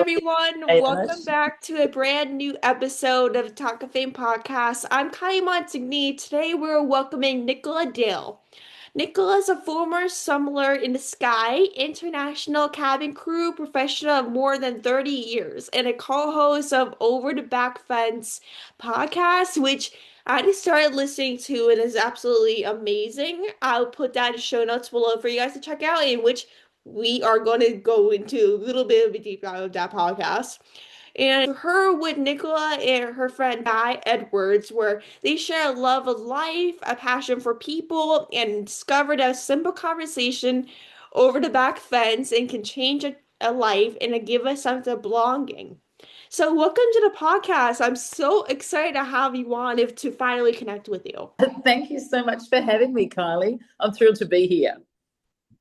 everyone. Welcome back to a brand new episode of Talkoffame podcast. I'm Kylie Montigney. Today we're welcoming Nicola Dale. Nicola is a former Sommelier in the Sky, international cabin crew professional of more than 30 years, and a co-host of Over the Back Fence podcast, which I just started listening to and is absolutely amazing. I'll put that in show notes below for you guys to check out, in which we are going to go into a little bit of a deep dive of that podcast. And her with Nicola and her friend Guy Edwards, where they share a love of life, a passion for people, and discovered a simple conversation over the back fence and can change a life and give a sense of belonging. So, welcome to the podcast. I'm so excited to have you on if to finally connect with you. Thank you so much for having me, Kylie. I'm thrilled to be here.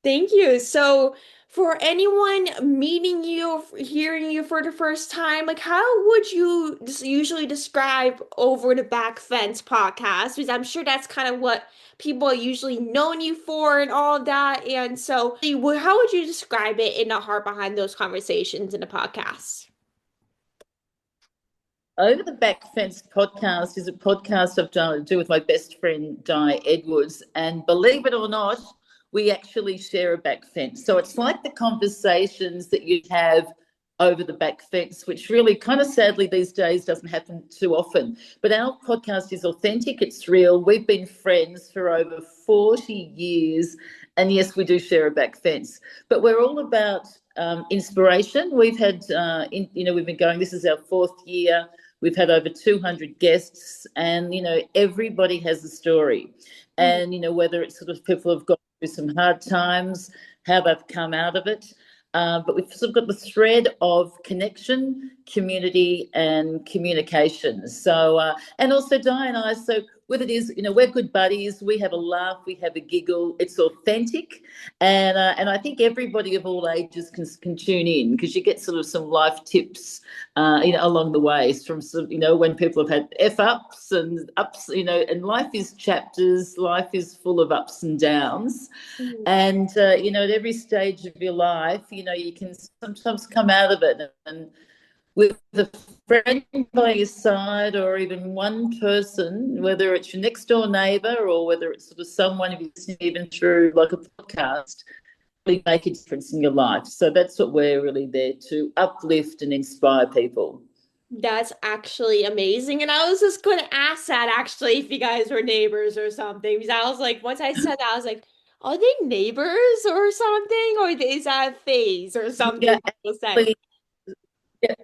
Thank you. So, for anyone meeting you, hearing you for the first time, like how would you usually describe Over the Back Fence podcast? Because I'm sure that's kind of what people are usually known you for and all of that. And so, how would you describe it in the heart behind those conversations in the podcast? Over the Back Fence podcast is a podcast I've done to do with my best friend, Di Edwards. And believe it or not, we actually share a back fence. So it's like the conversations that you have over the back fence, which really kind of sadly these days doesn't happen too often. But our podcast is authentic, it's real. We've been friends for over 40 years. And yes, we do share a back fence. But we're all about inspiration. We've had, we've been going, this is our fourth year. We've had over 200 guests, and, everybody has a story. And, whether it's sort of people have gone through some hard times, how they've come out of it. But we've sort of got the thread of connection, community, and communication. So, and also Di and I, so whether it is, we're good buddies, we have a laugh, we have a giggle, it's authentic. And I think everybody of all ages can tune in, because you get sort of some life tips, along the way from some, when people have had F-ups and ups, and life is chapters, life is full of ups and downs. Mhm. And, at every stage of your life, you can sometimes come out of it and with a friend by your side, or even one person, whether it's your next door neighbour or whether it's sort of someone who's even through like a podcast, really make a difference in your life. So that's what we're really there to uplift and inspire people. That's actually amazing. And I was just going to ask that actually if you guys were neighbors or something. Because I was like, once I said that, I was like, are they neighbors or something? Or is that a phase or something Yeah, people say? actually, yeah.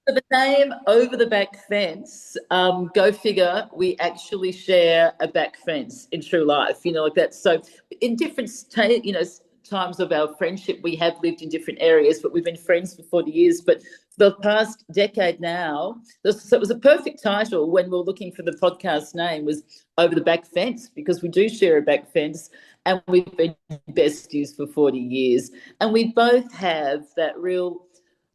So the name Over the Back Fence, go figure, we actually share a back fence in true life, like that. So in different, times of our friendship, we have lived in different areas, but we've been friends for 40 years. But for the past decade now, so it was a perfect title when we were looking for the podcast name, was Over the Back Fence, because we do share a back fence and we've been besties for 40 years. And we both have that real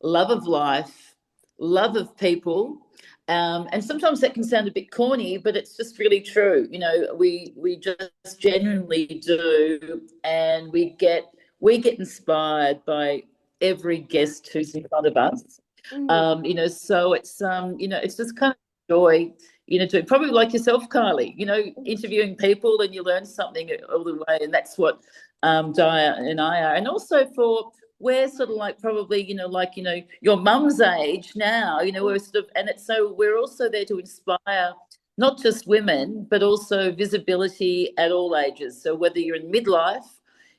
love of life, love of people. And sometimes that can sound a bit corny, but it's just really true. We just genuinely do, and we get inspired by every guest who's in front of us. Mhm. So it's just kind of joy, to probably like yourself, Kylie, interviewing people, and you learn something all the way, and that's what Di and I are. And also we're sort of like probably, your mum's age now, we're sort of, and it's so we're also there to inspire not just women, but also visibility at all ages. So whether you're in midlife,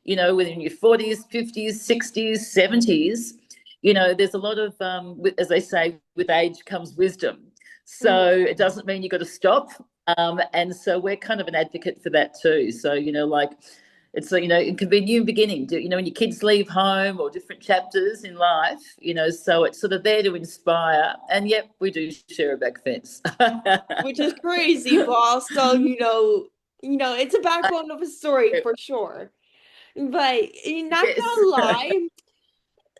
whether in your 40s, 50s, 60s, 70s, there's a lot of, as they say, with age comes wisdom. So it doesn't mean you've got to stop. And so we're kind of an advocate for that too. So, it's, it can be a new beginning, when your kids leave home, or different chapters in life, so it's sort of there to inspire. And yep, we do share a back fence. Which is crazy, but also, it's a backbone of a story for sure. But not Yes. gonna lie,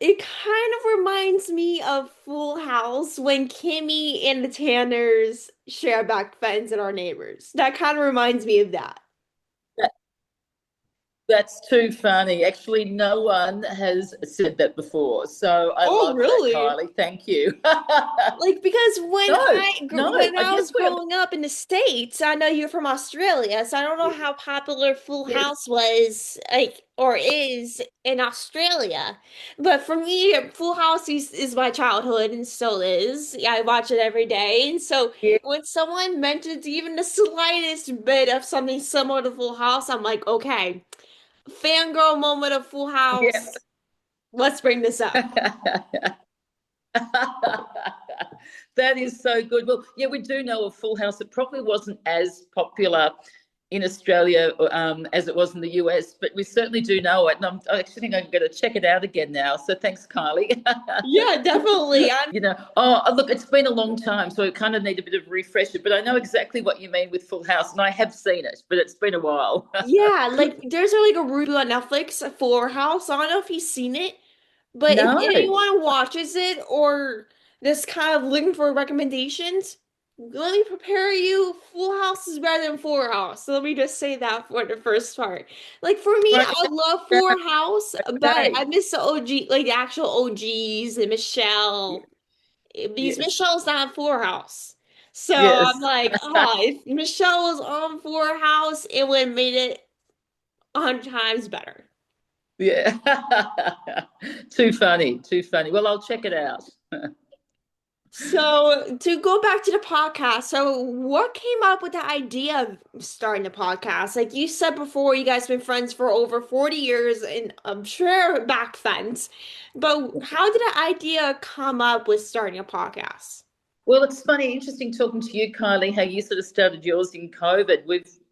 it kind of reminds me of Full House when Kimmy and the Tanners share back fence and are neighbors. That kind of reminds me of that. That's too funny. Actually, no one has said that before. So I Oh, love that, really? Kylie. Thank you. Like because No, no, when I I guess was we're, growing up in the States, I know you're from Australia, so I don't know how popular Full yes, House was like or is in Australia. But for me, Full House is my childhood and still is. Yeah, I watch it every day. And so yes, when someone mentions even the slightest bit of something similar to Full House, I'm like, okay, fangirl moment of Full yes. House. Let's bring this up. That is so good. Well, yeah, we do know of Full House. It probably wasn't as popular in Australia as it was in the US, but we certainly do know it. And I actually think I'm going to check it out again now. So thanks, Kylie. Yeah, definitely. Look, it's been a long time, so I kind of need a bit of refresher. But I know exactly what you mean with Full House, and I have seen it, but it's been a while. Yeah, like there's like a review on Netflix for House. I don't know if you've seen it, but if No, anyone watches it or this kind of looking for recommendations, let me prepare you. Full House is better than Fuller House. So let me just say that for the first part. Like for me, write I love it Fuller House, but down. I miss the OG, like the actual OGs and Michelle. Because Yes, Michelle's not on Fuller House. So I'm yes. like, oh, if Michelle was on Fuller House, it would have made it 100 times better. Yeah. Too funny, too funny. Well, I'll check it out. So to go back to the podcast, so what came up with the idea of starting the podcast? Like you said before, you guys been friends for over 40 years, and I'm sure back fence. But how did the idea come up with starting a podcast? Well, it's funny, interesting talking to you, Kylie, how you sort of started yours in COVID.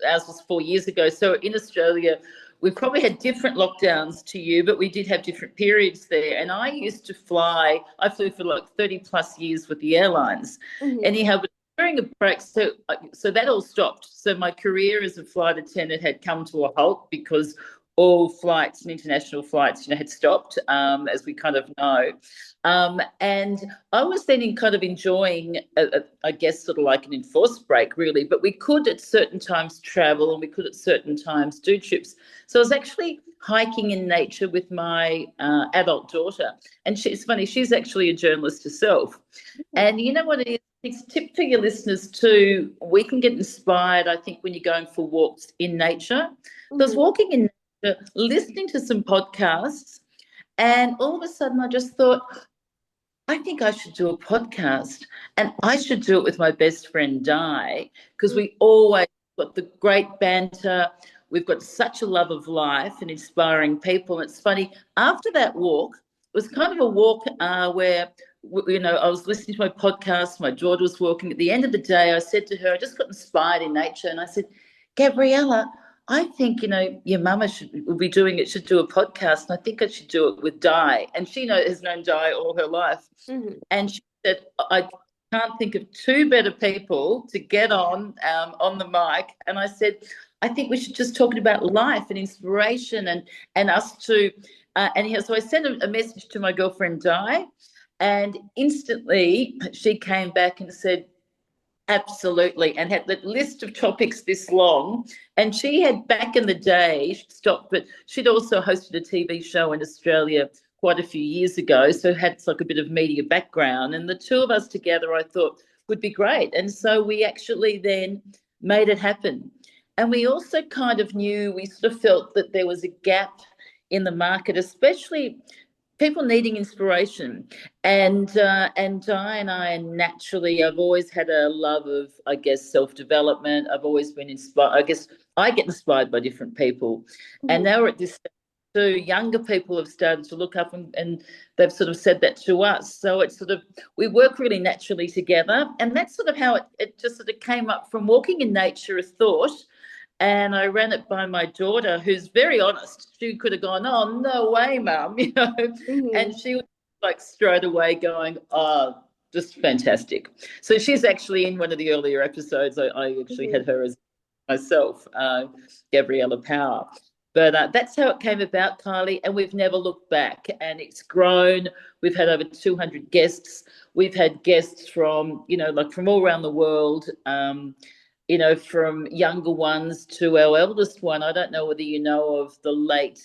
Ours was 4 years ago. So in Australia, we probably had different lockdowns to you, but we did have different periods there. And I used to fly, I flew for like 30 plus years with the airlines. Mhm. Anyhow, but during a break, so that all stopped. So my career as a flight attendant had come to a halt because all flights and international flights, had stopped, as we kind of know. And I was then in kind of enjoying, I guess, sort of like an enforced break, really. But we could at certain times travel and we could at certain times do trips. So I was actually hiking in nature with my adult daughter. And it's funny, she's actually a journalist herself. And you know what it is? It's a tip for your listeners too. We can get inspired, I think, when you're going for walks in nature. Because Mhm. walking in nature, listening to some podcasts, and all of a sudden I just thought, I think I should do a podcast and I should do it with my best friend Di because we always got the great banter. We've got such a love of life and inspiring people. And it's funny, after that walk, it was kind of a walk where, I was listening to my podcast, my daughter was walking. At the end of the day, I said to her, I just got inspired in nature. And I said, Gabriella, I think, your mama will be doing it, should do a podcast. And I think I should do it with Di. And she has known Di all her life. Mhm. And she said, I can't think of two better people to get on the mic. And I said, I think we should just talk about life and inspiration and us to. So I sent a message to my girlfriend Di, and instantly she came back and said, absolutely, and had the list of topics this long. And she had back in the day, she'd stopped, but she'd also hosted a TV show in Australia quite a few years ago, so had like a bit of media background. And the two of us together, I thought, would be great. And so we actually then made it happen. And we also kind of knew, we sort of felt that there was a gap in the market, especially people needing inspiration. And Di and I naturally, I've always had a love of, I guess, self-development. I've always been inspired. I guess I get inspired by different people. And Mhm. now we're at this stage too, younger people have started to look up and they've sort of said that to us. So it's sort of, we work really naturally together. And that's sort of how it just sort of came up from walking in nature, a thought, and I ran it by my daughter, who's very honest. She could have gone, "Oh, no way, mum," and Mhm. she was like straight away going, "Oh, just fantastic." So she's actually in one of the earlier episodes. I actually Mhm. had her as myself, Gabriella Power. But that's how it came about, Kylie, and we've never looked back. And it's grown. We've had over 200 guests. We've had guests from, like from all around the world. from younger ones to our eldest one. I don't know whether you know of the late,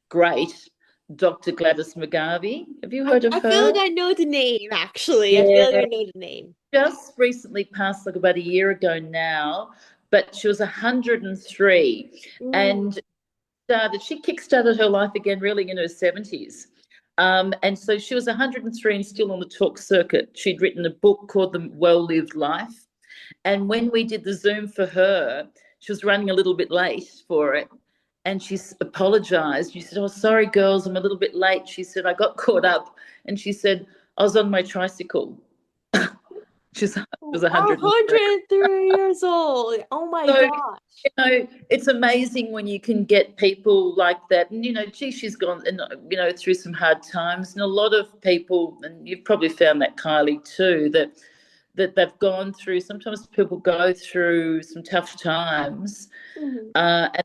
great Dr. Gladys McGarvey. Have you heard of I feel like her? I know the name, actually. I feel like Yeah, I know the name. just recently passed, like about a year ago now, but she was 103 Mm. and she kickstarted her life again really in her 70s. And so she was 103 and still on the talk circuit. She'd written a book called The Well Lived Life. And when we did the Zoom for her, she was running a little bit late for it. And she apologized. She said, "Oh, sorry, girls, I'm a little bit late." She said, "I got caught up." And she said, "I was on my tricycle." She was 103. 103 years old. Oh my So, gosh. it's amazing when you can get people like that. And, gee, she's gone, and, through some hard times. And a lot of people, and you've probably found that, Kylie, too, that they've gone through. Sometimes people go through some tough times, Mhm. and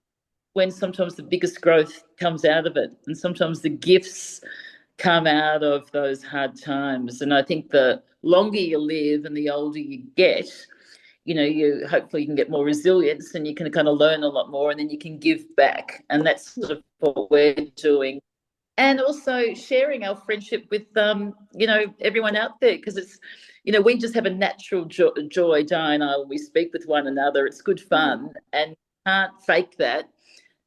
when sometimes the biggest growth comes out of it, and sometimes the gifts come out of those hard times. And I think the longer you live and the older you get, you hopefully you can get more resilience and you can kind of learn a lot more, and then you can give back. And that's sort of what we're doing. And also sharing our friendship with everyone out there, because it's we just have a natural joy. Di and I, when we speak with one another, it's good Mhm. fun, and can't fake that.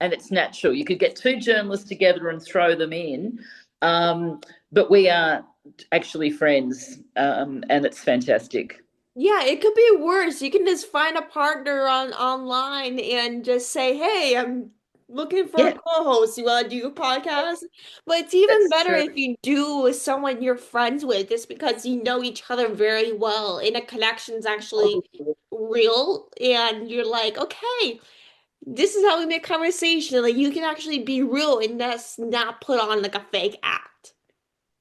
And it's natural. You could get two journalists together and throw them in, but we are actually friends, and it's fantastic. Yeah, it could be worse. You can just find a partner online and just say, "Hey, I'm looking for a Yeah, co-host. You want to do a podcast?" But it's even that's better true. if you do with someone you're friends with, just because you know each other very well and the connection's actually real, and you're like, "Okay, this is how we make conversation." Like you can actually be real and that's not put on like a fake act.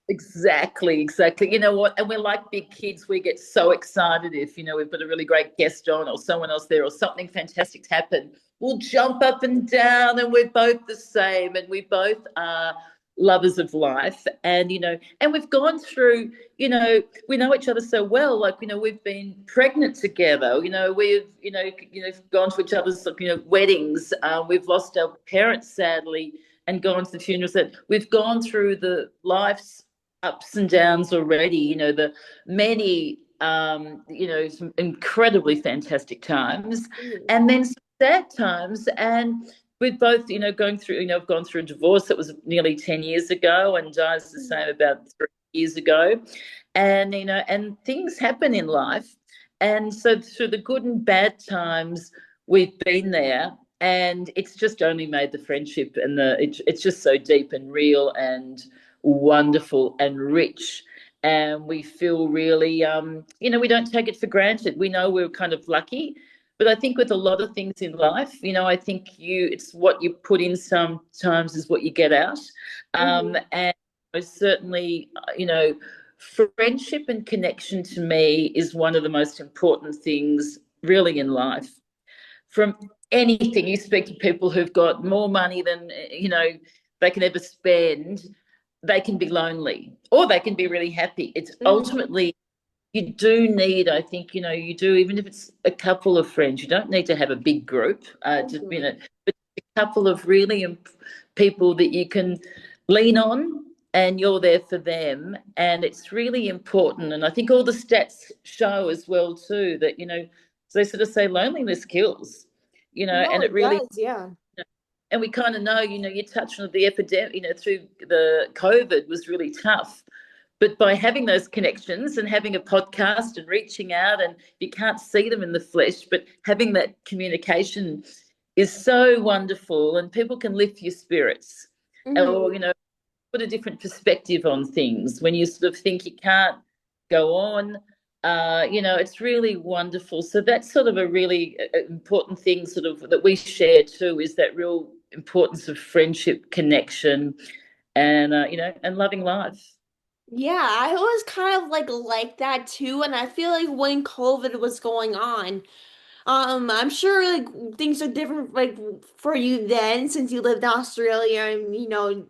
Exactly, exactly. You know what? And we're like big kids. We get so excited if, we've got a really great guest on or someone else there or something fantastic's happened. We'll jump up and down, and we're both the same, and we both are lovers of life. And, and we've gone through, we know each other so well. Like, we've been pregnant together. We've, gone to each other's, weddings. We've lost our parents, sadly, and gone to the funerals. That we've gone through the life's ups and downs already, the many, some incredibly fantastic times, Mhm. and then some sad times. And we've both, going through, I've gone through a divorce that was nearly 10 years ago, and Di's the Mhm. same about 3 years ago. And, and things happen in life. And so through the good and bad times, we've been there. And it's just only made the friendship and it's just so deep and real and wonderful and rich. And we feel really, we don't take it for granted. We know we're kind of lucky, but I think with a lot of things in life, I think it's what you put in sometimes is what you get out. Mhm. And certainly, friendship and connection to me is one of the most important things really in life. From anything, you speak to people who've got more money than, they can ever spend, they can be lonely or they can be really happy. It's Mhm. ultimately, you do need, I think, you do, even if it's a couple of friends, you don't need to have a big group, Mhm. but a couple of really people that you can lean on, and you're there for them. And it's really important. And I think all the stats show as well, too, that, they sort of say loneliness kills, No, and it it really, does, yeah. and we kind of know, you touched on the epidemic, through the COVID was really tough. But by having those connections and having a podcast and reaching out, and you can't see them in the flesh, but having that communication is so wonderful, and people can lift your spirits, or, Mhm. put a different perspective on things when you sort of think you can't go on. It's really wonderful. So that's sort of a really important thing, sort of, that we share too, is that real importance of friendship, connection, and and loving life. Yeah, I was kind of like that too, and I feel like when COVID was going on, I'm sure like things are different like for you then since you lived in Australia and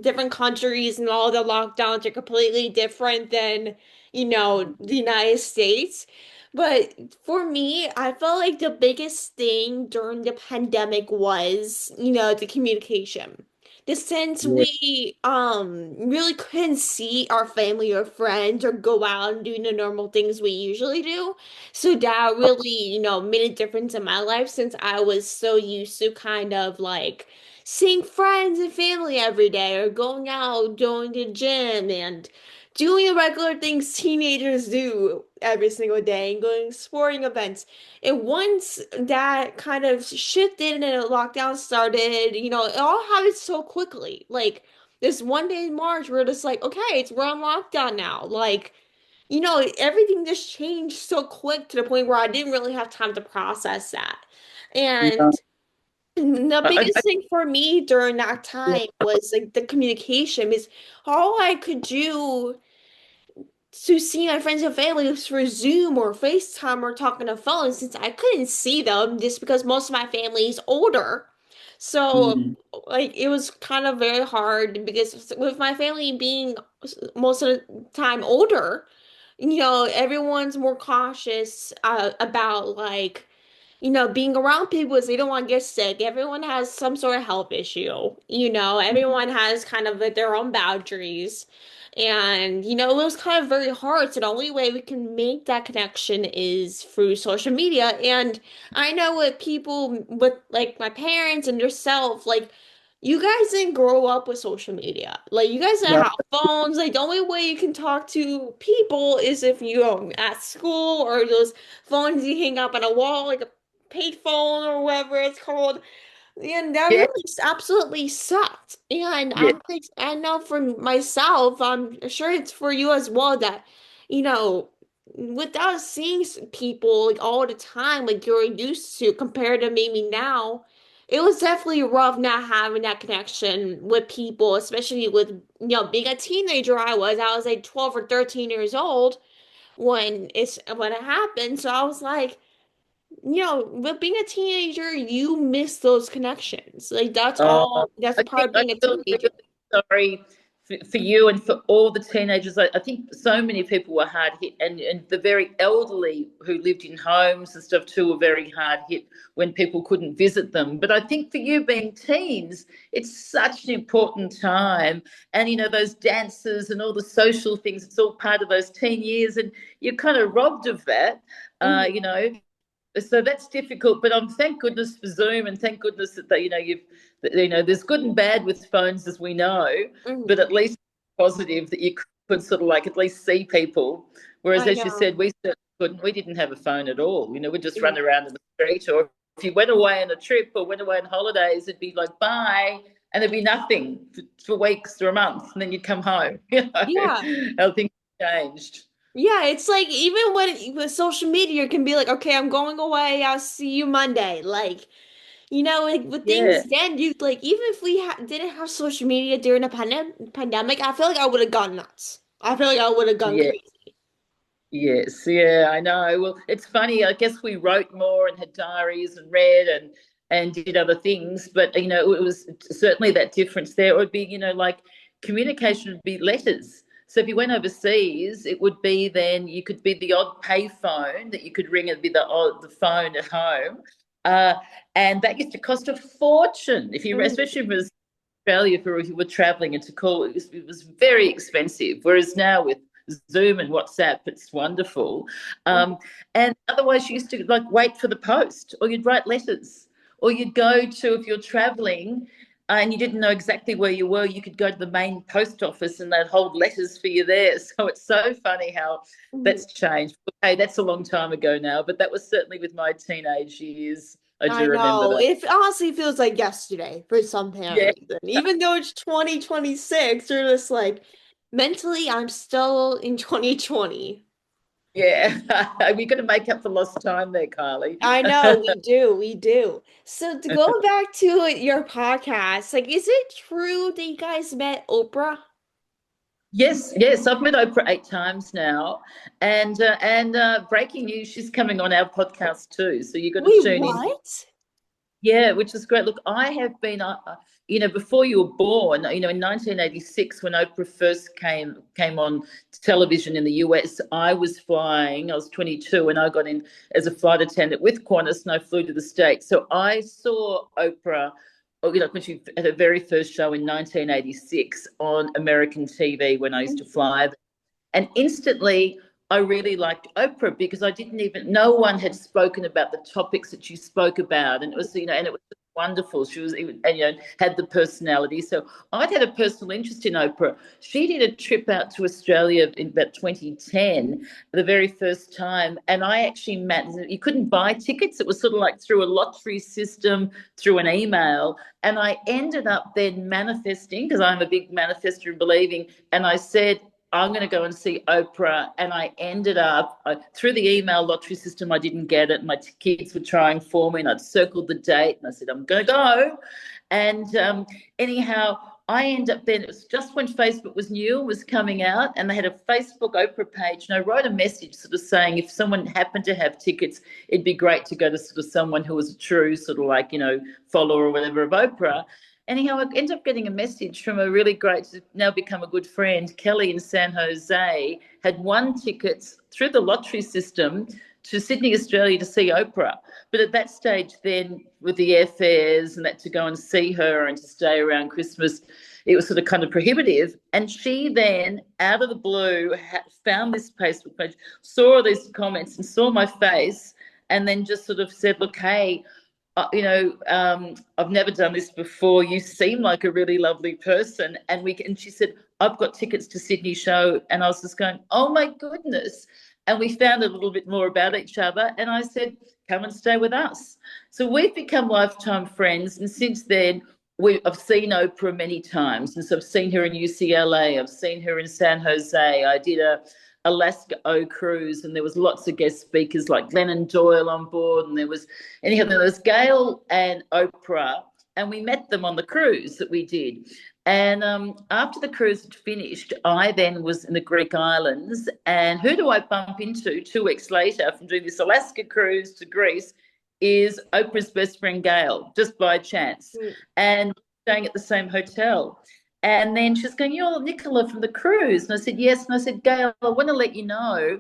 different countries and all the lockdowns are completely different than the United States. But for me, I felt like the biggest thing during the pandemic was, the communication. The sense Yeah. we really couldn't see our family or friends or go out and do the normal things we usually do. So that really, made a difference in my life since I was so used to kind of like seeing friends and family every day or going out, going to the gym and doing the regular things teenagers do every single day and going to sporting events. And once that kind of shifted and the lockdown started, it all happened so quickly. Like this one day in March, we're just like, okay, we're on lockdown now. Like, everything just changed so quick to the point where I didn't really have time to process that. No. And the biggest I, thing for me during that yeah. time was like the communication is all I could do to see my friends and family was through Zoom or FaceTime or talking on the phone since I couldn't see them just because most of my family is older. So, Mm. like, it was kind of very hard because with my family being most of the time older, everyone's more cautious about like being around people is they don't want to get sick. Everyone has some sort of health issue. Everyone has kind of like their own boundaries. And, it was kind of very hard. So the only way we can make that connection is through social media. And I know with people with like my parents and yourself, like you guys didn't grow up with social media. Like you guys didn't No. have phones. Like the only way you can talk to people is if you at school or those phones you hang up on a wall, like a payphone or whatever it's called. And that Yeah. really absolutely sucked. And Yeah. I know for myself, I'm sure it's for you as well that, you know, without seeing people like all the time, like you're used to compared to maybe now, it was definitely rough not having that connection with people, especially with, being a teenager. I was like 12 or 13 years old when it happened. So I was like, with being a teenager, you miss those connections. Like Oh, that's a I part think of I being a feel teenager. really sorry for you and for all the teenagers. I think so many people were hard hit, and the very elderly who lived in homes and stuff too were very hard hit when people couldn't visit them. But I think for you being teens, it's such an important time. And, those dances and all the social things, it's all part of those teen years. And you're kind of robbed of that, uh, Hmm. you know so that's difficult, but thank goodness for Zoom, and thank goodness that there's good and bad with phones, as we know, but Hmm. at least positive that you could sort of like at least see people. Whereas, I as you said, know. we certainly couldn't. We didn't have a phone at all. We'd just run Yeah. around in the street, or if you went away on a trip or went away on holidays, it'd be like bye, and there'd be nothing for weeks or a month, and then you'd come home. Yeah. How things changed. Yeah, it's like even when with social media, it can be like, okay, I'm going away. I'll see you Monday. Like, like with Yeah. things then, you like even if we didn't have social media during the pandemic, I feel like I would have gone nuts. I feel like I would have gone Yeah. crazy. Yes, yeah, I know. Well, it's funny. I guess we wrote more and had diaries and read and did other things, but it was certainly that difference there. It would be, like communication would be letters. So if you went overseas, it would be then you could be the odd pay phone that you could ring. It'd be the phone at home, uh, and that used to cost a fortune if you, Mhm. especially if it was Australia, if you were traveling and to call, it was very expensive. Whereas now with Zoom and WhatsApp, it's wonderful. Mhm. And otherwise, you used to like wait for the post, or you'd write letters, or you'd go to, if you're traveling and you didn't know exactly where you were, you could go to the main post office and they'd hold letters for you there. So it's so funny how Mhm. that's changed. Okay, that's a long time ago now, but that was certainly with my teenage years. I I do remember know. that. It honestly feels like yesterday for some apparent Yeah, reason. Even though it's 2026, you're just like mentally I'm still in 2020. yeah. We got to make up for lost time there, Kylie. I know, we do. So to go back to your podcast, like is it true that you guys met Oprah? Yes, yes, I've met Oprah 8 times now, and breaking news, she's coming on our podcast too. So you've got to Wait, tune in. what? Yeah, which is great. Look, I have been. before you were born, in 1986, when Oprah first came on television in the US, I was 22, and I got in as a flight attendant with Qantas, and I flew to the States. So I saw Oprah, when she had her very first show in 1986 on American TV when I used to fly. And instantly, I really liked Oprah because no one had spoken about the topics that she spoke about. And it was, and it was wonderful. She was, and, had the personality. So I'd had a personal interest in Oprah. She did a trip out to Australia in about 2010, the very first time. And I actually you couldn't buy tickets. It was sort of like through a lottery system, through an email. And I ended up then manifesting, because I'm a big manifester and believing. And I said, I'm going to go and see Oprah. And I ended up, through the email lottery system, I didn't get it. My kids were trying for me, and I'd circled the date, and I said, I'm going to go. And anyhow, I ended up then, it was just when Facebook was new, was coming out, and they had a Facebook Oprah page. And I wrote a message sort of saying if someone happened to have tickets, it'd be great to go to sort of someone who was a true sort of like, follower or whatever of Oprah. Anyhow, I ended up getting a message from a really great, now become a good friend, Kelly in San Jose, had won tickets through the lottery system to Sydney, Australia to see Oprah. But at that stage then, with the airfares and that to go and see her and to stay around Christmas, it was sort of kind of prohibitive. And she then, out of the blue, found this Facebook page, saw all these comments and saw my face, and then just sort of said, look, hey, I've never done this before. You seem like a really lovely person. And she said, I've got tickets to Sydney show. And I was just going, oh my goodness. And we found a little bit more about each other. And I said, come and stay with us. So we've become lifetime friends. And since then, I've seen Oprah many times. And so I've seen her in UCLA. I've seen her in San Jose. I did a Alaska O cruise, and there was lots of guest speakers like Glennon Doyle on board, and there was Gail and Oprah, and we met them on the cruise that we did. And after the cruise had finished, I then was in the Greek islands, and who do I bump into 2 weeks later from doing this Alaska cruise to Greece is Oprah's best friend Gail, just by chance, and staying at the same hotel. And then she's going, you're Nicola from the cruise. And I said, yes. And I said, Gail, I want to let you know,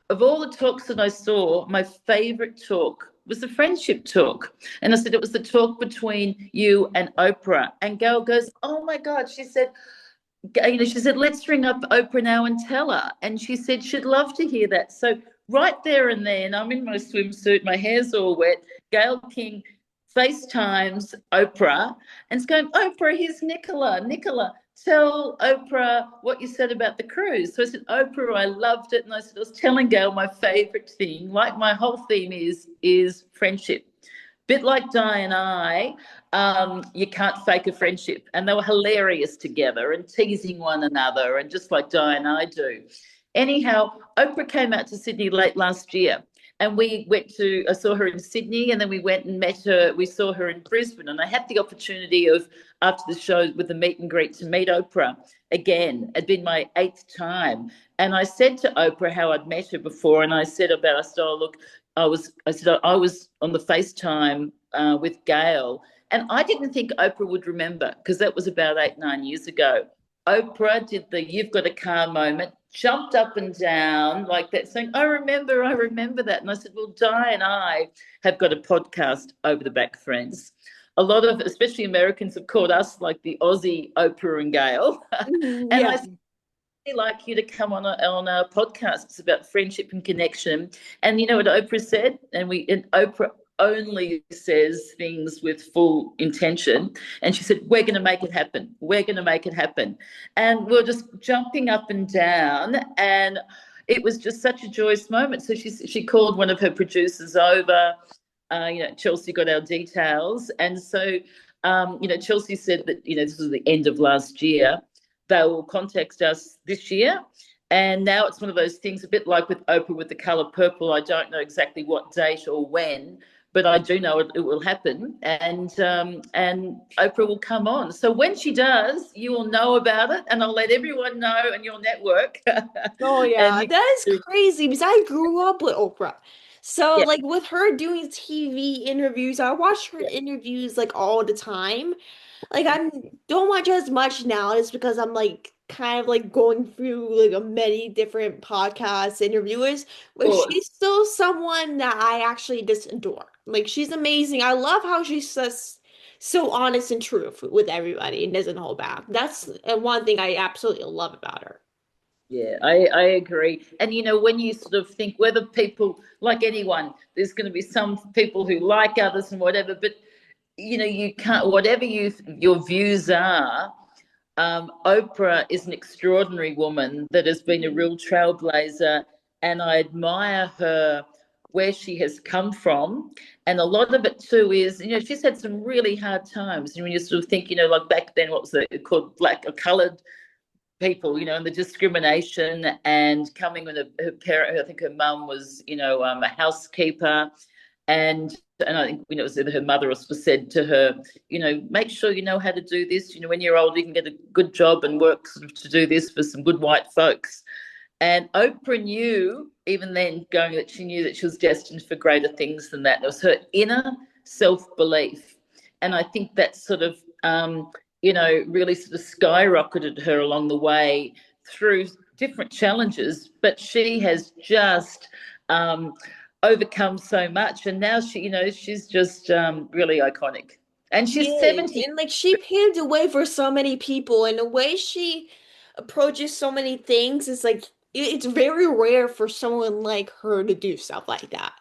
of all the talks that I saw, my favourite talk was the friendship talk. And I said, it was the talk between you and Oprah. And Gail goes, oh, my God. She said, let's ring up Oprah now and tell her. And she said she'd love to hear that. So right there and then, I'm in my swimsuit, my hair's all wet. Gail King FaceTimes Oprah and it's going, Oprah, here's Nicola. Nicola, tell Oprah what you said about the cruise. So I said, Oprah, I loved it. And I said, I was telling Gail my favourite thing, like my whole theme is friendship. Bit like Di and I, you can't fake a friendship. And they were hilarious together and teasing one another, and just like Di and I do. Anyhow, Oprah came out to Sydney late last year. And I saw her in Sydney, and then we went and met her. We saw her in Brisbane, and I had the opportunity of, after the show with the meet and greet, to meet Oprah again. It'd been my 8th time. And I said to Oprah how I'd met her before, and I said, look, I was on the FaceTime with Gail, and I didn't think Oprah would remember, because that was about 8-9 years ago. Oprah did the "you've got a car" moment, jumped up and down like that, saying, I remember that. And I said, well, Di and I have got a podcast, Over the Back Friends. A lot of, especially Americans, have called us like the Aussie Oprah and Gail. And I said, I'd like you to come on our podcast. It's about friendship and connection. And you know what Oprah said? And Oprah only says things with full intention. And she said, we're going to make it happen. We're going to make it happen. And we're just jumping up and down. And it was just such a joyous moment. So she called one of her producers over. Chelsea got our details. And so, Chelsea said that, this was the end of last year. They will contact us this year. And now it's one of those things, a bit like with Oprah with the colour purple. I don't know exactly what date or when, but I do know it will happen, and Oprah will come on. So when she does, you will know about it, and I'll let everyone know in your network. Oh yeah, that is crazy, because I grew up with Oprah. So like with her doing TV interviews, I watch her interviews like all the time. Like I don't watch as much now just because I'm like kind of like going through like a many different podcasts, interviewers, but Course. she's still someone that I actually just adore. Like she's amazing. I love how she's just so honest and truth with everybody and doesn't hold back. That's one thing I absolutely love about her. Yeah, I agree. And when you sort of think whether people like anyone, there's going to be some people who like others and whatever, but you can't, whatever your views are. Oprah is an extraordinary woman that has been a Mhm. real trailblazer, and I admire her where she has come from. And a lot of it too is, she's had some really hard times. And when you sort of think, like back then, what was it called, black or coloured people, and the discrimination, and coming with her parent. I think her mum was, a housekeeper, and I think it was either her mother or was said to her, make sure you know how to do this. When you're old, you can get a good job and work sort of to do this for some good white folks. And Oprah knew, even then, going that she knew that she was destined for greater things than that. It was her inner self belief. And I think that sort of, really sort of skyrocketed her along the way through different challenges. But she has just overcome so much. And now she's just really iconic. And She she's is. 70. And like she paved the way for so many people and the way she approaches so many things is like it's very rare for someone like her to do stuff like that.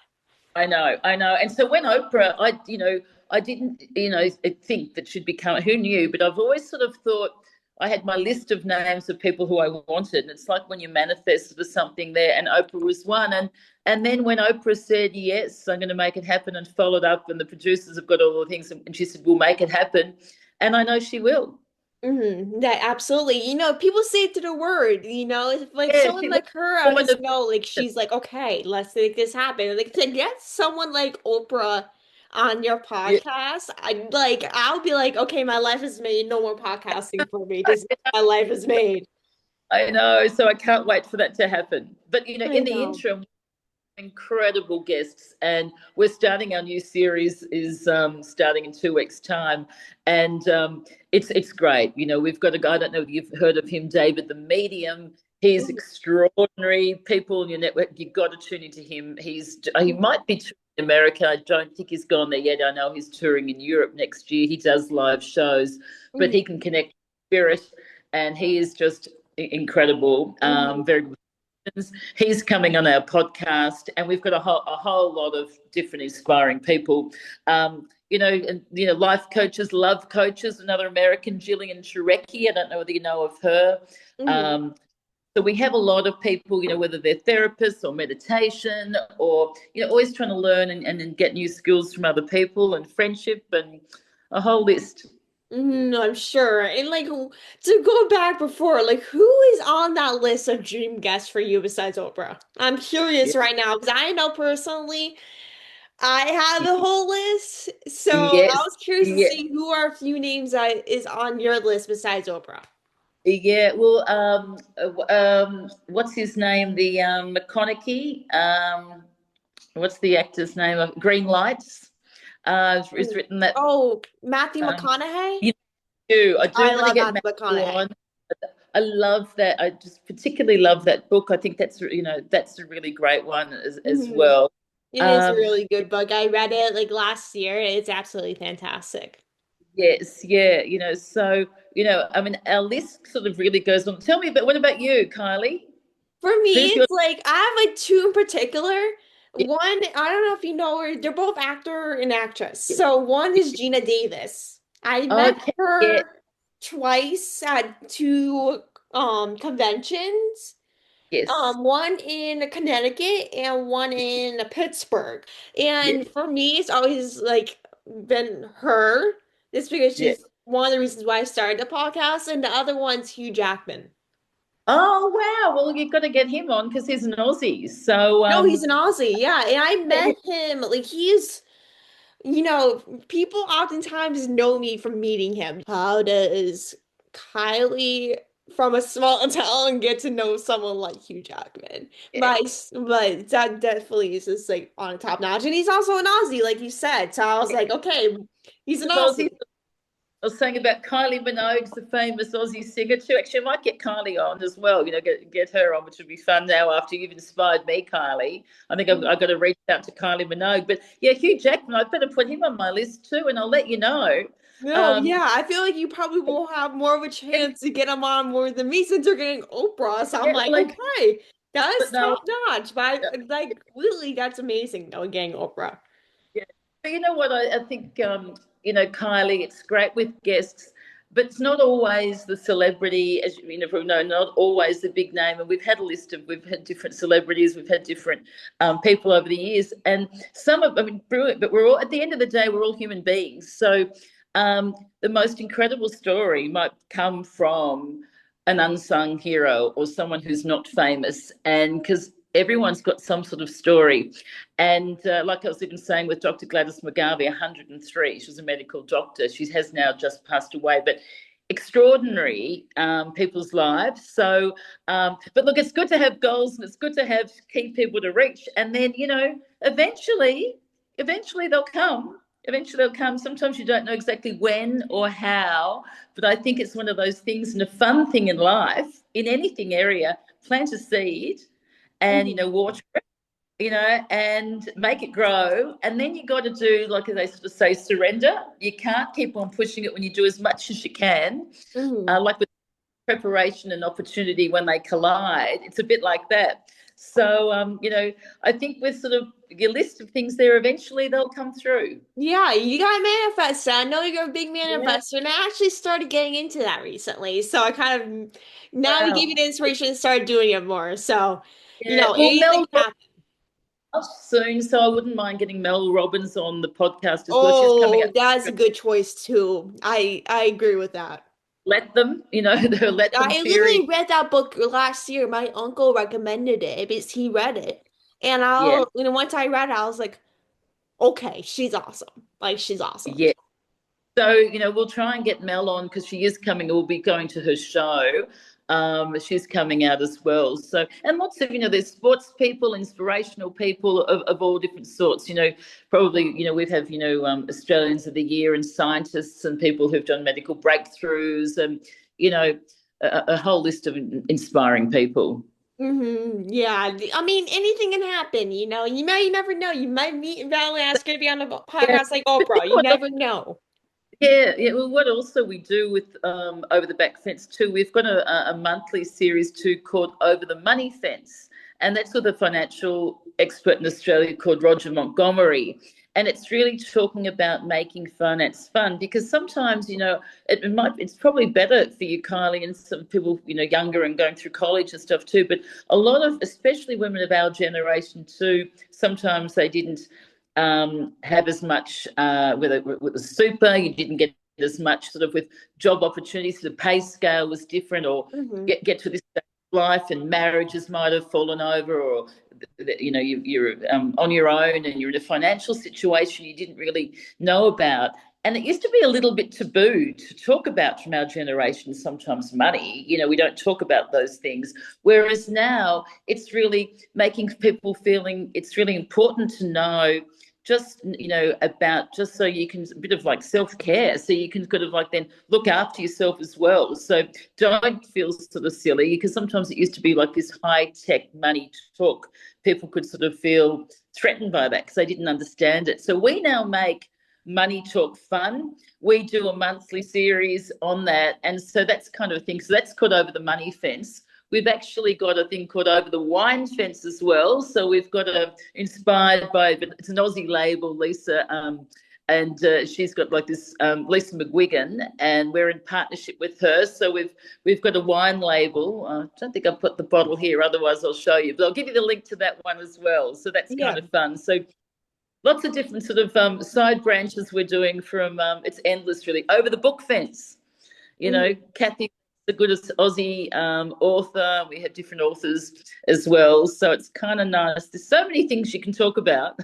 I know. And so when Oprah, I didn't, think that she'd become, who knew, but I've always sort of thought I had my list of names of people who I wanted. And it's like when you manifest for something there, and Oprah was one. And then when Oprah said, yes, I'm going to make it happen, and followed up, and the producers have got all the things, and she said, we'll make it happen. And I know she will. That absolutely. People say it to the word, if like Yeah, someone she was like her, a I woman just of know like she's like, okay, let's make this happen. Like to get someone like Oprah on your yeah. podcast, I'll be like, okay, my life is made. No more podcasting for me. This my life is made. I know. So I can't wait for that to happen. But I in the know. interim, incredible guests, and we're starting our new series is starting in 2 weeks time, and it's great. We've got a guy, I don't know if you've heard of him, David the Medium. He's Mhm. extraordinary. People in your network, you've got to tune into him. He might be touring in America. I don't think he's gone there yet. I know he's touring in Europe next year. He does live shows, but he Mhm. can connect spirit, and he is just incredible. Mhm. Very good. He's coming on our podcast, and we've got a whole lot of different inspiring people. And life coaches, love coaches. Another American, Jillian Churecki. I don't know whether you know of her. Mhm. Um, so we have a lot of people, whether they're therapists or meditation, or always trying to learn and get new skills from other people, and friendship, and a whole list. I'm sure. And like to go back before, like who is on that list of dream guests for you besides Oprah? I'm curious right now because I know personally I have a whole list. So I Yes, was curious to yeah. see who are a few names that is on your list besides Oprah. Yeah, well, what's his name? The McConaughey. What's the actor's name? Green Lights. Has Mm. written that. Oh, Matthew Um, McConaughey? you do. I do I want to love get Matthew Matthew McConaughey. on. I love that. I just particularly love that book. I think that's a really great one as hmm well. It is a Um, really good book. I read it like last year. It's absolutely fantastic. yes, yeah. So I mean, our list sort of really goes on. Tell me, but what about you, Kylie? For me, Who's your? it's like I have like two in particular. Yeah, One, I don't know if you know her, they're both actor and actress. So one is Gina Davis. I met okay. Yeah. her twice at two conventions. Yes. One in Connecticut and one in Pittsburgh. Yeah. And for me, it's always like been her. Just because Yeah. she's one of the reasons why I started the podcast, and the other one's Hugh Jackman. Oh wow! Well, you've got to get him on because he's an Aussie. So No, he's an Aussie, yeah. And I yeah, met him, like people oftentimes know me from meeting him. How does Kylie from a small town get to know someone like Hugh Jackman? yeah. But that definitely is just like on a top notch. And he's also an Aussie, like you said. So I was Yeah. like, okay, he's an Because Aussies, Aussie. I was saying about Kylie Minogue, the famous Aussie singer too. Actually, I might get Kylie on as well. Get her on, which would be fun now after you've inspired me, Kylie. I think I've got to reach out to Kylie Minogue. But yeah, Hugh Jackman, I better put him on my list too, and I'll let you know. No, Um, yeah, I feel like you probably will have more of a chance to get them on more than me since you're getting Oprah. So I'm yeah, like, like, okay, that is but no, top notch. But like, really, that's amazing though, getting Oprah. yeah. But you know what? I think, Kylie, it's great with guests, but it's not always the celebrity, as you know, probably know, not always the big name. And we've had different celebrities, we've had different people over the years. And I mean, brilliant, but we're all, at the end of the day, we're all human beings. So the most incredible story might come from an unsung hero or someone who's not famous. And because everyone's got some sort of story. And like I was even saying with Dr. Gladys McGarvey, 103, she was a medical doctor. She has now just passed away, but extraordinary people's lives. So, but look, it's good to have goals and it's good to have key people to reach. And then, eventually they'll come. Eventually they'll come. Sometimes you don't know exactly when or how, but I think it's one of those things and a fun thing in life, in anything area, plant a seed and, Mhm. water and make it grow. And then you got to do, like they sort of say, surrender. You can't keep on pushing it when you do as much as you can. Mhm. Like with preparation and opportunity when they collide, it's a bit like that. So, I think with sort of your list of things there, eventually they'll come through. Yeah, you got to manifest. I know you're a big Yeah. manifestor, and I actually started getting into that recently. So I kind of now you gave me Wow. the inspiration to start doing it more. So, Yeah. Well, anything can happen. soon, so I wouldn't mind getting Mel Robbins on the podcast as well. She's coming Oh, up. that's a good choice too. I agree with that. Let them, the let them I theory. literally read that book last year. My uncle recommended it because he read it. And Yeah. once I read it, I was like, okay, she's awesome. Like, she's awesome. Yeah. So, we'll try and get Mel on because she is coming. We'll be going to her show. She's coming out as well. So, and lots of, there's sports people, inspirational people of all different sorts. Probably, we've have, Australians of the Year and scientists and people who've done medical breakthroughs and, a whole list of inspiring people. Yeah. I mean, anything can happen, you never know. You might meet Valerie that's going to be on a Yeah. podcast like But you Oprah. know You what never know. Yeah, yeah. Well, what also we do with Over the Back Fence too, we've got a monthly series too called Over the Money Fence, and that's with a financial expert in Australia called Roger Montgomery. And it's really talking about making finance fun because sometimes, it's probably better for you, Kylie, and some people, younger and going through college and stuff too. But a lot of, especially women of our generation too, sometimes they didn't have as much with the super. You didn't get as much sort of with job opportunities. The pay scale was different, or Hmm. get to this stage of life, and marriages might have fallen over, or you're on your own, and you're in a financial situation you didn't really know about. And it used to be a little bit taboo to talk about from our generation, sometimes money. We don't talk about those things. Whereas now it's really making people feeling it's really important to know just about just so you can a bit of like self-care so you can kind of like then look after yourself as well, so don't feel sort of silly because sometimes it used to be like this high-tech money talk. People could sort of feel threatened by that because they didn't understand it. So we now make money talk fun. We do a monthly series on that, and so that's kind of a thing. So that's called Over the Money Fence. We've actually got a thing called Over the Wine Fence as well. So we've got inspired by, but it's an Aussie label, Lisa, and she's got like this Lisa McGuigan, and we're in partnership with her. So we've got a wine label. I don't think I've put the bottle here, otherwise I'll show you. But I'll give you the link to that one as well. So that's Yeah. kind of fun. So lots of different sort of side branches we're doing from it's endless really. Over the book fence, Mhm. Kathy, the goodest Aussie author. We have different authors as well. So it's kind of nice. There's so many things you can talk about.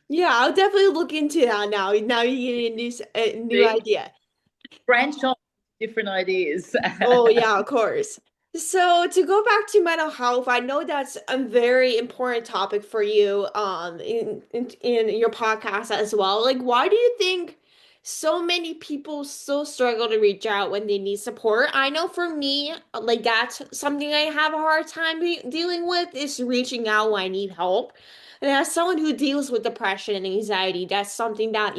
Yeah, I'll definitely look into that now. Now you get a new See, idea. branch off different ideas. Oh, yeah, of course. So to go back to mental health, I know that's a very important topic for you in your podcast as well. Like, why do you think so many people still struggle to reach out when they need support. I know for me, like that's something I have a hard time dealing with is reaching out when I need help. And as someone who deals with depression and anxiety, that's something that,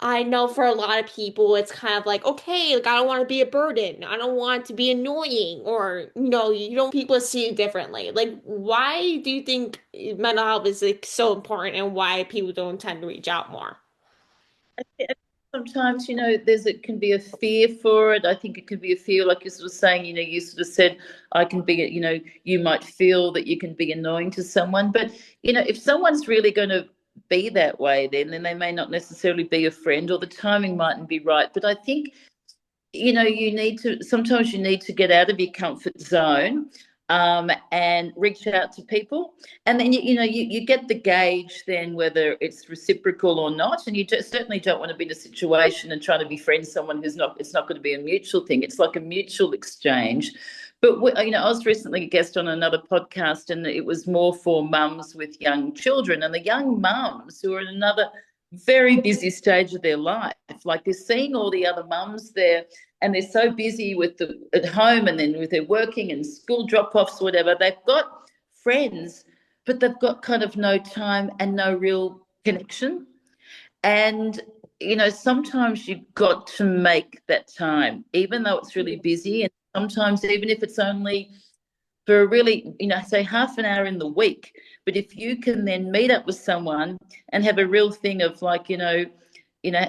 I know for a lot of people, it's kind of like, okay, like I don't want to be a burden. I don't want to be annoying, or, you don't people see it differently. Like, why do you think mental health is like so important and why people don't tend to reach out more? Sometimes, it can be a fear for it. I think it can be a fear, like you're sort of saying, you sort of said, I can be, you might feel that you can be annoying to someone. But, if someone's really going to be that way, then they may not necessarily be a friend, or the timing mightn't be right. But I think sometimes you need to get out of your comfort zone, and reach out to people. And then, you get the gauge then whether it's reciprocal or not. And you certainly don't want to be in a situation and trying to befriend someone it's not going to be a mutual thing. It's like a mutual exchange. But, I was recently a guest on another podcast, and it was more for mums with young children. And the young mums who are in another very busy stage of their life, like they're seeing all the other mums there, and they're so busy at home, and then with their working and school drop-offs, whatever. They've got friends, but they've got kind of no time and no real connection. And, sometimes you've got to make that time, even though it's really busy. And sometimes, even if it's only for a really, say half an hour in the week. But if you can then meet up with someone and have a real thing of like,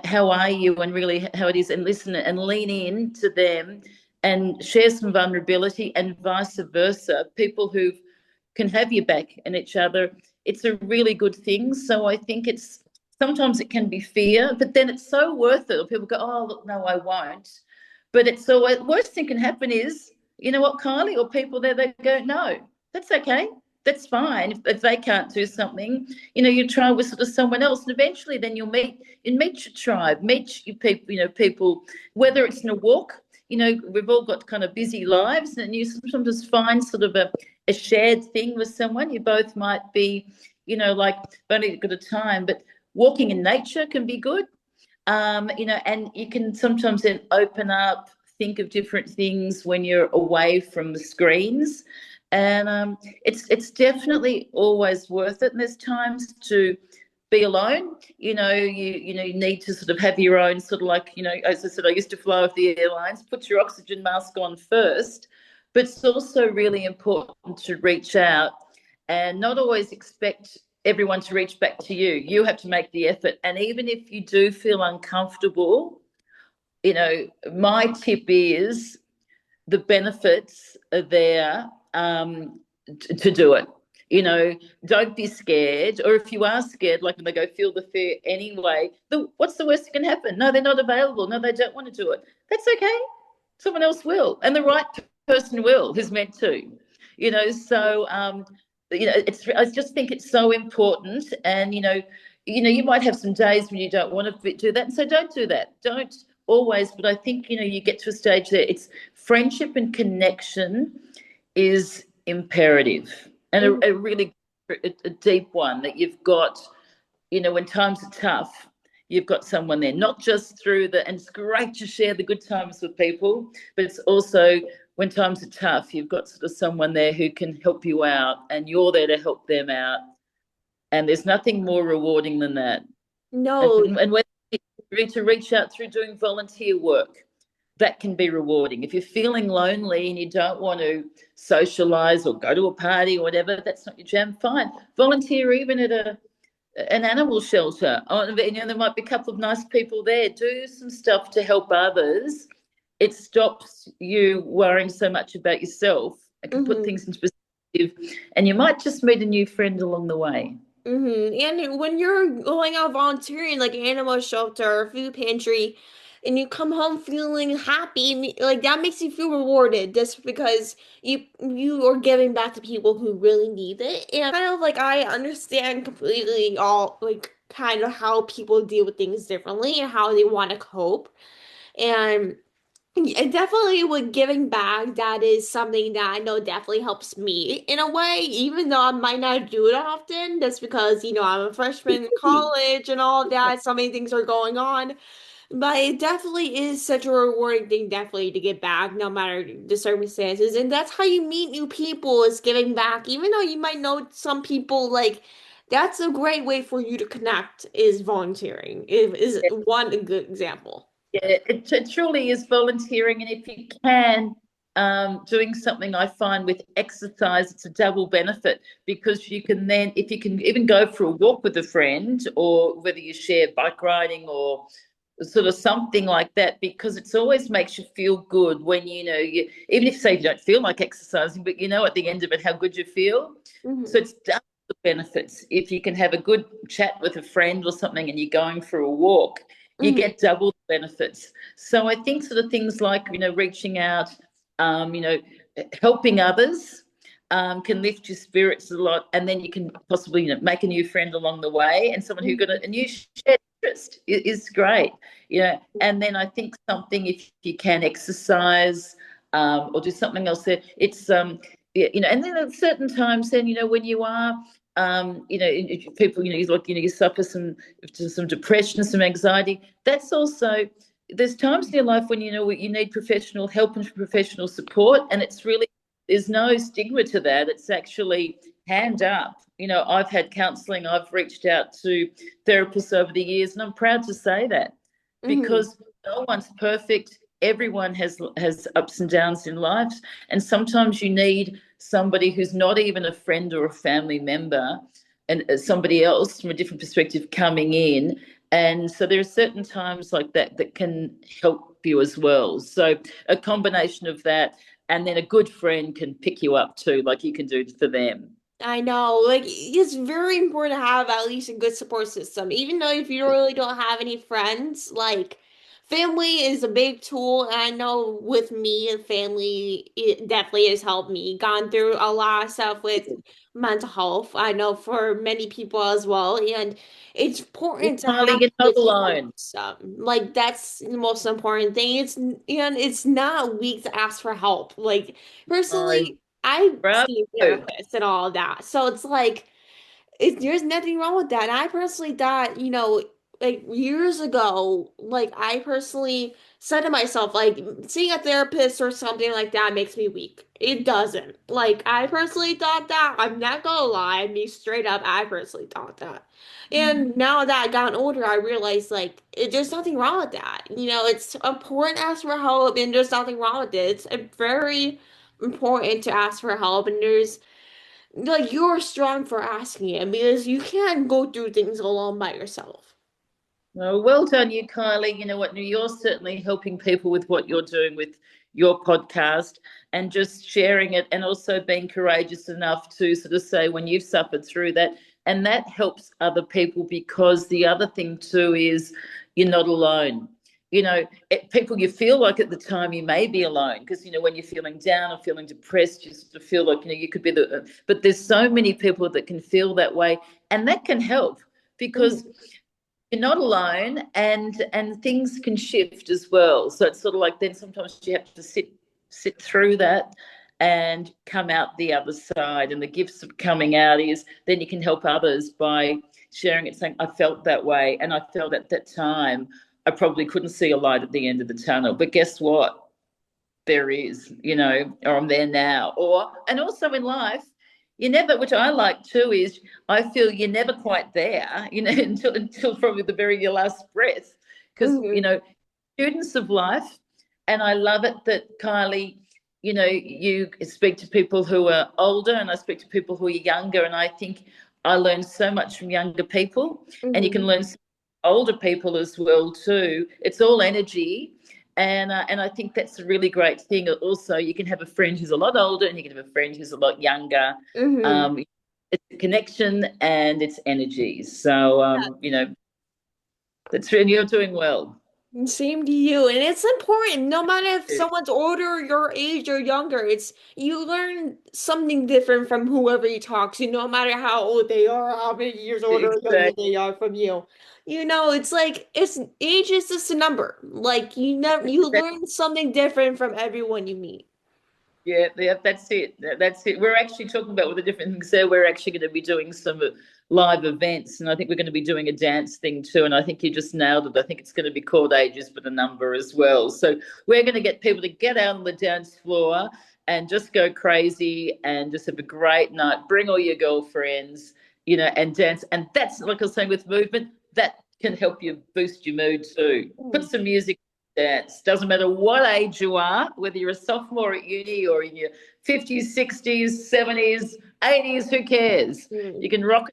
how are you, and really how it is, and listen and lean in to them and share some vulnerability, and vice versa. People who can have your back and each other, it's a really good thing. So I think sometimes it can be fear, but then it's so worth it. Or people go, oh, look, no, I won't. But it's so worst thing can happen is, you know what, Kylie, or people there, they go, no, that's okay. That's fine. If they can't do something, you try with sort of someone else, and eventually then meet your tribe, meet your people, people, whether it's in a walk, we've all got kind of busy lives, and you sometimes find sort of a shared thing with someone. You both might be, like, only got a time, but walking in nature can be good. And you can sometimes then open up, think of different things when you're away from the screens. And it's definitely always worth it. And there's times to be alone. You need to sort of have your own sort of, like, as I said, I used to fly with the airlines, put your oxygen mask on first. But it's also really important to reach out and not always expect everyone to reach back to you. You have to make the effort. And even if you do feel uncomfortable, my tip is the benefits are there, to do it. Don't be scared. Or if you are scared, like when they go, feel the fear anyway, what's the worst that can happen? No, they're not available. No, they don't want to do it. That's okay. Someone else will. And the right person will, who's meant to. So I just think it's so important. And you might have some days when you don't want to do that, and so don't do that. Don't always. But I think you get to a stage there. It's friendship and connection is imperative, and a really a deep one that you've got. When times are tough, you've got someone there, not just and it's great to share the good times with people, but it's also when times are tough, you've got sort of someone there who can help you out, and you're there to help them out. And there's nothing more rewarding than that. No. And whether to reach out through doing volunteer work, that can be rewarding. If you're feeling lonely and you don't want to socialize or go to a party or whatever, that's not your jam, fine. Volunteer even at an animal shelter. There might be a couple of nice people there. Do some stuff to help others. It stops you worrying so much about yourself. It can put things into perspective, and you might just meet a new friend along the way. And when you're going out volunteering, like animal shelter or food pantry, and you come home feeling happy, like that makes you feel rewarded just because you are giving back to people who really need it. And kind of like I understand completely all like kind of how people deal with things differently and how they want to cope. And It definitely with giving back, that is something that I know definitely helps me in a way, even though I might not do it often. That's because, I'm a freshman in college and all that. So many things are going on. But it definitely is such a rewarding thing, definitely, to give back, no matter the circumstances. And that's how you meet new people, is giving back. Even though you might know some people, like, that's a great way for you to connect, is volunteering. It is one good example. Yeah, it truly is volunteering, and if you can, doing something I find with exercise, it's a double benefit because you can then, if you can even go for a walk with a friend, or whether you share bike riding or sort of something like that, because it's always makes you feel good when even if say you don't feel like exercising, but at the end of it how good you feel. So Hmm. it's double the benefits. If you can have a good chat with a friend or something and you're going for a walk, you Hmm. get double the benefits. So I think sort of things like reaching out, um, you know helping others, can lift your spirits a lot, and then you can possibly make a new friend along the way, and someone who got a new shared interest is great. And then I think something, if you can exercise, or do something else there, it's yeah, and then at certain times, then when you are, people, you suffer some depression, some anxiety. That's also, there's times in your life when you need professional help and professional support, and it's really, there's no stigma to that. It's actually hand up. I've had counselling, I've reached out to therapists over the years, and I'm proud to say that, Hmm. because no one's perfect. Everyone has ups and downs in life, and sometimes you need somebody who's not even a friend or a family member, and somebody else from a different perspective coming in. And so there are certain times like that that can help you as well. So a combination of that, and then a good friend can pick you up too, like you can do for them. I know, like it's very important to have at least a good support system. Even though if you really don't have any friends, like family is a big tool. And I know with me and family, it definitely has helped me. Gone through a lot of stuff with mental health. I know for many people as well. And it's important to Kylie, have you're the not support alone. system. Like that's the most important thing. It's not weak to ask for help. Like Oh, personally, I bravo. see a therapist and all that. So it's like there's nothing wrong with that. And I personally thought, like years ago, like I personally said to myself, like seeing a therapist or something like that makes me weak. It doesn't. Like I personally thought that. I'm not gonna lie, me straight up, I personally thought that. And now that I got older, I realized like there's nothing wrong with that. It's important to ask for help, and there's nothing wrong with it. It's very important to ask for help, and there's like you're strong for asking it because you can't go through things alone by yourself. Well done, you, Kylie. You know what? You're certainly helping people with what you're doing with your podcast, and just sharing it, and also being courageous enough to sort of say when you've suffered through that. And that helps other people, because the other thing too is you're not alone. People, you feel like at the time you may be alone, because, when you're feeling down or feeling depressed, you sort of feel like, you could be but there's so many people that can feel that way, and that can help, because Mhm. you're not alone, and things can shift as well. So it's sort of like, then sometimes you have to sit through that and come out the other side. And the gifts of coming out is then you can help others by sharing it, saying, I felt that way, and I felt at that time I probably couldn't see a light at the end of the tunnel, but guess what? There is, or I'm there now. And also in life, you never, which I like too, is I feel you're never quite there, until probably the very your last breath. Because, Mhm. students of life, and I love it that, Kylie, you speak to people who are older, and I speak to people who are younger, and I think I learn so much from younger people, and you can Mhm. learn from older people as well too. It's all energy, and I think that's a really great thing. Also, you can have a friend who's a lot older, and you can have a friend who's a lot younger. Mhm. Um, it's a connection and it's energy. So, that's really, you're doing well. Same to you. And it's important, no matter if someone's older, your age, or younger, it's you learn something different from whoever you talk to, no matter how old they are, how many years older or younger Exactly. they are from you. It's like it's age is just a number. Like you learn something different from everyone you meet. Yeah, yeah, that's it. That's it. We're actually talking about all the different things there. We're actually going to be doing some live events, and I think we're going to be doing a dance thing too. And I think you just nailed it. I think it's going to be called Ages but a Number as well. So we're going to get people to get out on the dance floor and just go crazy and just have a great night. Bring all your girlfriends, and dance. And that's like I was saying with movement, that can help you boost your mood too. Put some music dance. Doesn't matter what age you are, whether you're a sophomore at uni or in your 50s, 60s, 70s, 80s, who cares? Mm. You can rock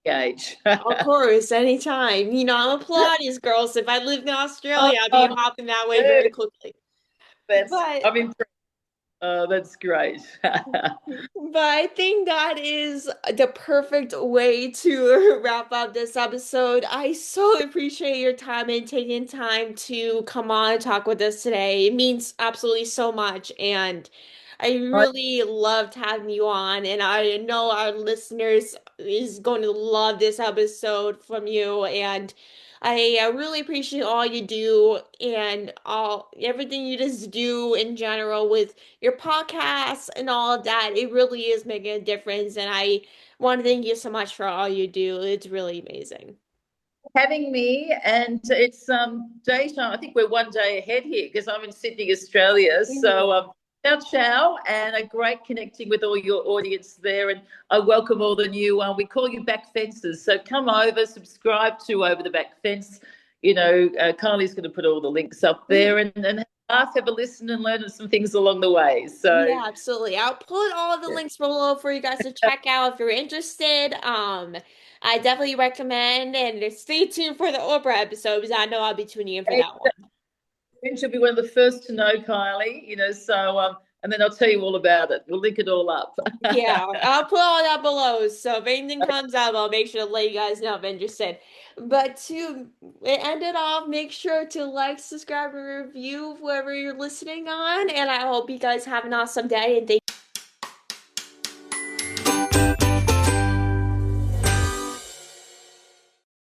at any age. Of course, anytime. I'm a Pilates girl, so if I lived in Australia, I'd be Oh, hopping that way very dude, quickly. that's, But I'm impressed. Oh, that's great. But I think that is the perfect way to wrap up this episode. I so appreciate your time and taking time to come on and talk with us today. It means absolutely so much. And I I really loved having you on. And I know our listeners is going to love this episode from you. And I really appreciate all you do and all everything you just do in general with your podcast and all of that. It really is making a difference. And I want to thank you so much for all you do. It's really amazing. having me, and it's daytime. I think we're one day ahead here because I'm in Sydney, Australia. Mhm. So ciao, ciao, and a great connecting with all your audience there. And I welcome all the new. We call you back fences. So come over, subscribe to Over the Back Fence. Kylie's going to put all the links up there, and laugh, have a listen, and learn some things along the way. So Yeah, absolutely. I'll put all the links below for you guys to check out if you're interested. I definitely recommend and stay tuned for the Oprah episode because I know I'll be tuning in for that one. she'll be one of the first to know, Kylie. So and then I'll tell you all about it. We'll link it all up. Yeah, I'll put all that below. So if anything comes up, I'll make sure to let you guys know if I'm interested. But to end it off, make sure to like, subscribe, and review whoever you're listening on. And I hope you guys have an awesome day and thank